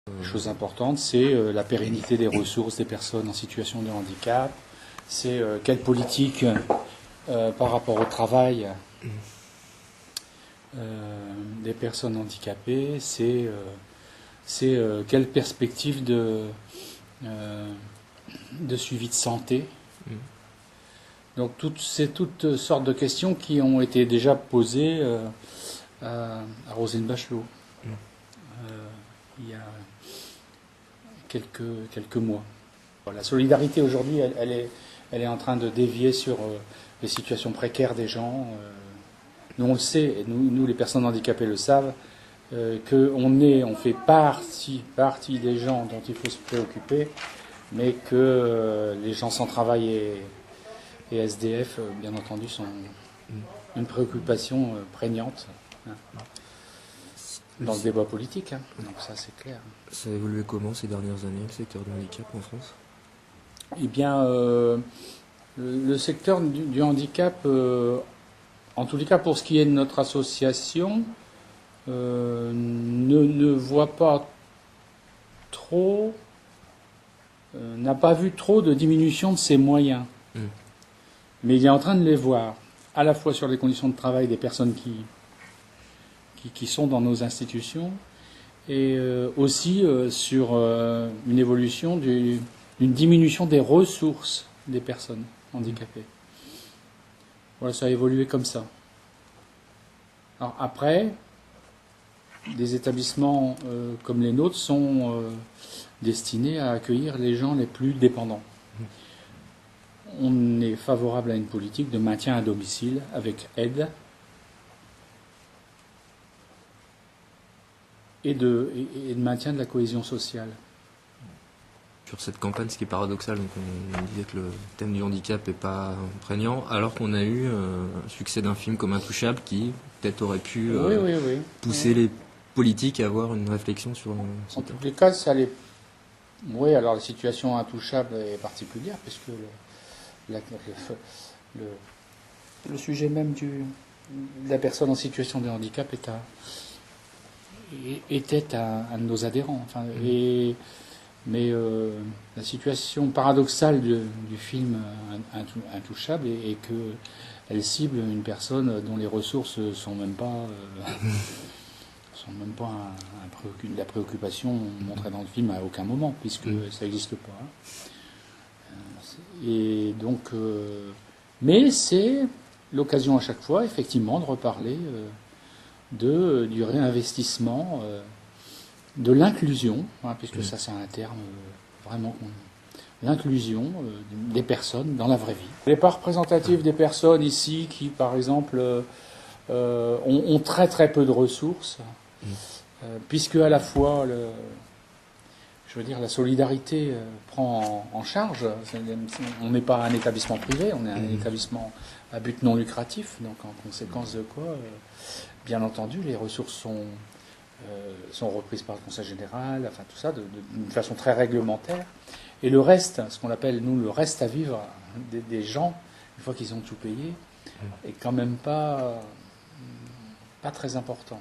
Les choses importantes, c'est la pérennité des ressources des personnes en situation de handicap, c'est quelle politique par rapport au travail des personnes handicapées, c'est quelle perspective de suivi de santé. Donc c'est toutes sortes de questions qui ont été déjà posées à Roselyne Bachelot il y a quelques mois. La solidarité aujourd'hui, elle est en train de dévier sur les situations précaires des gens. Nous on le sait, et nous les personnes handicapées le savent, on fait partie des gens dont il faut se préoccuper, mais que les gens sans travail et SDF, bien entendu, sont une préoccupation prégnante dans le débat politique. Donc ça, c'est clair. Ça a évolué comment ces dernières années, le secteur du handicap en France ? Eh bien, le secteur du handicap, en tous les cas pour ce qui est de notre association, ne voit pas trop, n'a pas vu trop de diminution de ses moyens. Mais il est en train de les voir, à la fois sur les conditions de travail des personnes qui sont dans nos institutions, et aussi sur une évolution d'une diminution des ressources des personnes handicapées. Voilà, ça a évolué comme ça. Alors après, des établissements comme les nôtres sont destinés à accueillir les gens les plus dépendants. On est favorable à une politique de maintien à domicile avec aide et de maintien de la cohésion sociale. Sur cette campagne, ce qui est paradoxal, donc on disait que le thème du handicap n'est pas prégnant, alors qu'on a eu un succès d'un film comme Intouchable qui peut-être aurait pu pousser les politiques à avoir une réflexion sur en tous les cas, ça allait. Oui, alors la situation Intouchable est particulière, puisque le sujet même de la personne en situation de handicap était un de nos adhérents. Enfin, mais la situation paradoxale du film Intouchable est qu'elle cible une personne dont les ressources sont même pas la préoccupation montrée dans le film à aucun moment, puisque ça n'existe pas. Et donc, mais c'est l'occasion à chaque fois, effectivement, de reparler du réinvestissement, de l'inclusion, puisque ça c'est un terme vraiment, l'inclusion des personnes dans la vraie vie. Les pas représentatifs des personnes ici qui, par exemple, ont très très peu de ressources, puisque à la fois la solidarité prend en charge. On n'est pas un établissement privé, on est un établissement à but non lucratif, donc en conséquence de quoi, bien entendu, les ressources sont reprises par le Conseil général, enfin tout ça, d'une façon très réglementaire. Et le reste, ce qu'on appelle, nous, le reste à vivre des gens, une fois qu'ils ont tout payé, est quand même pas très important.